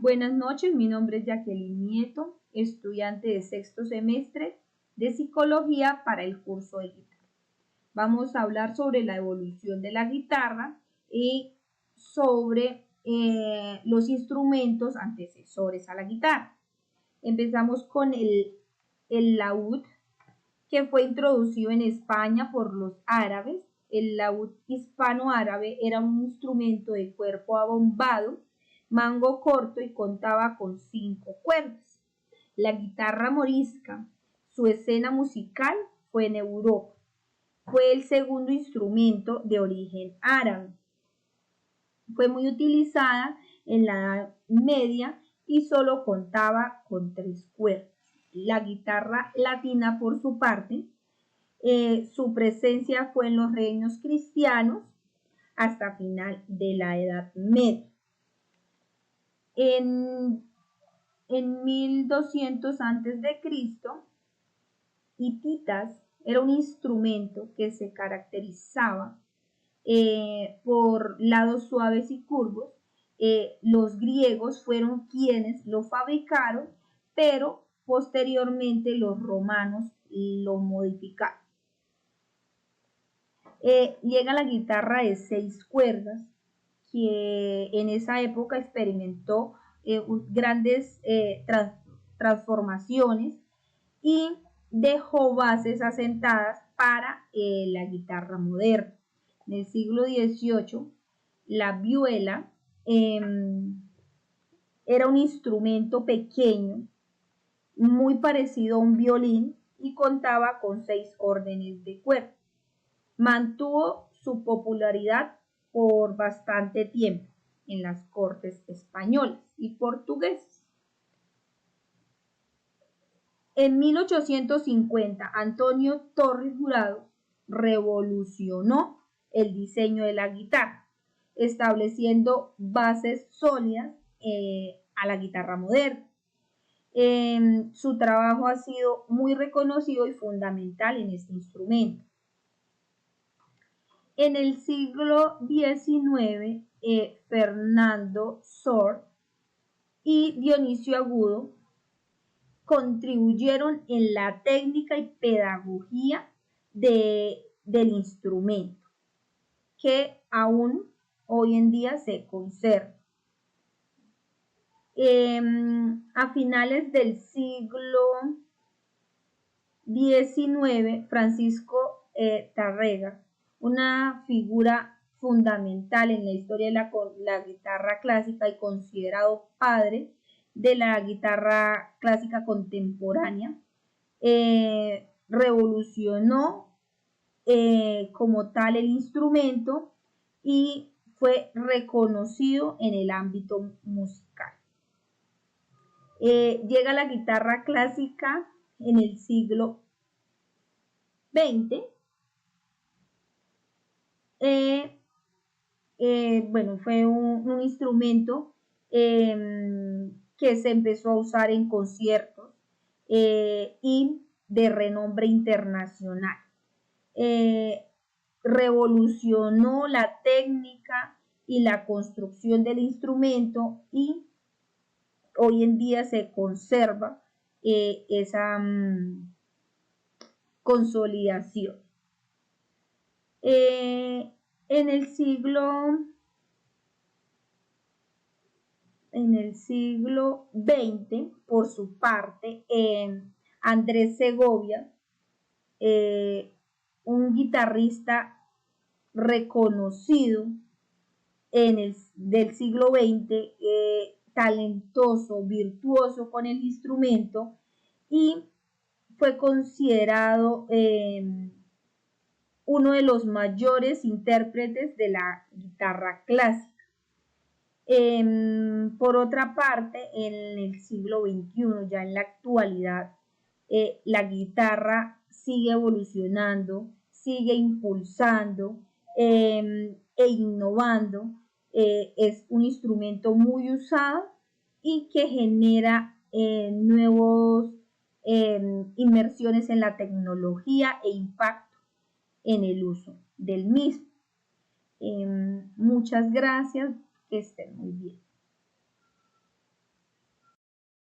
Buenas noches, mi nombre es Jacqueline Nieto, estudiante de sexto semestre de Psicología para el curso de guitarra. Vamos a hablar sobre la evolución de la guitarra y sobre los instrumentos antecesores a la guitarra. Empezamos con el laúd, que fue introducido en España por los árabes. El laúd hispano-árabe era un instrumento de cuerpo abombado, mango corto y contaba con 5 cuerdas. La guitarra morisca, su escena musical fue en Europa. Fue el segundo instrumento de origen árabe. Fue muy utilizada en la Edad Media y solo contaba con 3 cuerdas. La guitarra latina, por su parte, su presencia fue en los reinos cristianos hasta final de la Edad Media. En 1200 a.C., hititas era un instrumento que se caracterizaba por lados suaves y curvos. Los griegos fueron quienes lo fabricaron, pero posteriormente los romanos lo modificaron. Llega la guitarra de 6 cuerdas, que en esa época experimentó grandes transformaciones y dejó bases asentadas para la guitarra moderna. En el siglo XVIII, la vihuela era un instrumento pequeño, muy parecido a un violín, y contaba con 6 órdenes de cuerda. Mantuvo su popularidad por bastante tiempo en las cortes españolas y portuguesas. En 1850, Antonio Torres Jurado revolucionó el diseño de la guitarra, estableciendo bases sólidas a la guitarra moderna. Su trabajo ha sido muy reconocido y fundamental en este instrumento. En el siglo XIX, Fernando Sor y Dionisio Agudo contribuyeron en la técnica y pedagogía del instrumento, que aún hoy en día se conserva. A finales del siglo XIX, Francisco Tárrega, una figura fundamental en la historia de la guitarra clásica y considerado padre de la guitarra clásica contemporánea, revolucionó como tal el instrumento y fue reconocido en el ámbito musical. Llega la guitarra clásica en el siglo XX. Bueno, fue un instrumento que se empezó a usar en conciertos y de renombre internacional. Revolucionó la técnica y la construcción del instrumento y hoy en día se conserva esa consolidación. En el siglo XX, por su parte, Andrés Segovia, un guitarrista reconocido del siglo XX, talentoso, virtuoso con el instrumento, y fue considerado uno de los mayores intérpretes de la guitarra clásica. Por otra parte, en el siglo XXI, ya en la actualidad, la guitarra sigue evolucionando, sigue impulsando e innovando. Es un instrumento muy usado y que genera nuevos inmersiones en la tecnología e impacto en el uso del mismo. Muchas gracias, que estén muy bien.